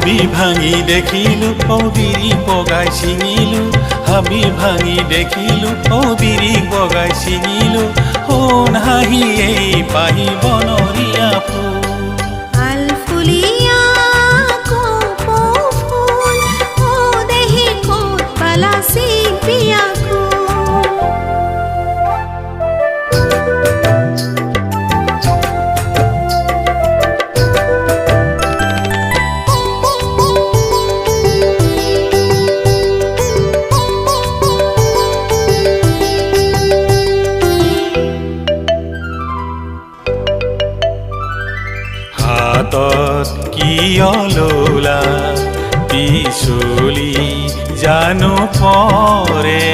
হাবি ভাঙি দেখিলো বিৰি বগাই ছিঙিলো হাবি ভাঙি দেখিলো বিৰি বগাই ছিঙিলো সোণ হাঁহি এই পাহি বনৰীয়া ফুল আলফুলিয়া কপৌ ফুল ও দেহি ক'ত পালা চিপিয়া হাতত কিয় ললা পিছলি জানো পৰে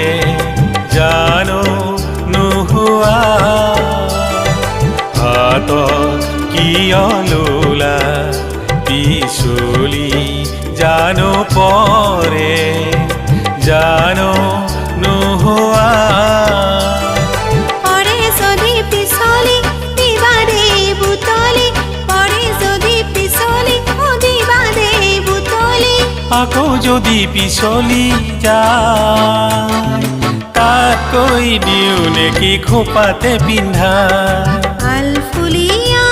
জানো নোহোৱা হাতত কিয় ললা পিছলি জানো পৰে জানো নোহোৱা আকৌ যদি পিছলি যায় তাতকৈ দিওঁ নেকি খোপাতে পিন্ধা আলফুলিয়া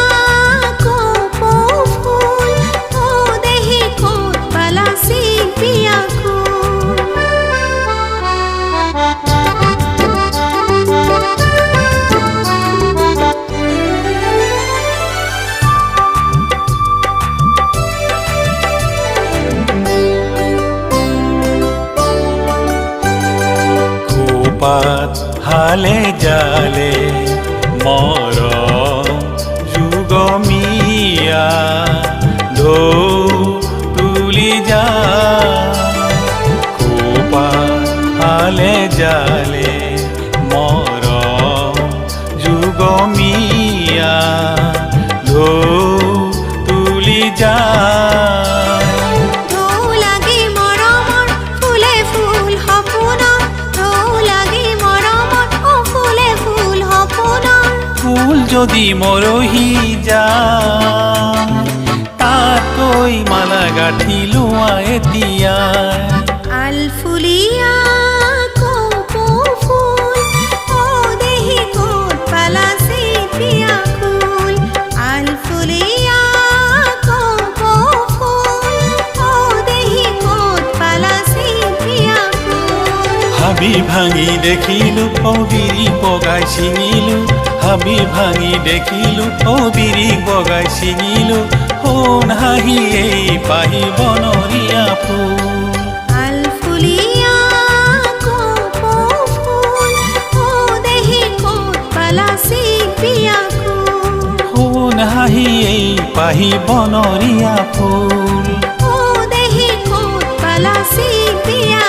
কপৌ ফুল ও দেহি ক'ত পালা চিপিয়া পাত হালে জালে মৰম যুগমীয়া ঢৌ তুলি যা খোপাত হালে জালে মৰম যুগমীয়া ঢৌ তুলি যা ফুল যদি মৰহি যায় তাতকৈ মালা গাঁঠি লোৱা এতিয়া আলফুলিয়া কপৌ ফুল ও দেহি ক'ত পালা চিপিয়া ফুল আলফুলিয়া কপৌ ফুল ও দেহি ক'ত পালা চিপিয়া ফুল হাবি ভাঙি দেখিলো বিৰি বগাই ছিঙিলো হাবি ভাঙি দেখিলো বিৰি বগাই ছিঙিলো সোণ হাঁহি এই পাহি বনৰীয়া ফুল আলফুলিয়া কপৌ ফুল ও দেহি ক'ত পালা চিপিয়া সোণ হাঁহি এই পাহি বনৰীয়া ফুল ও দেহি ক'ত পালা চিপিয়া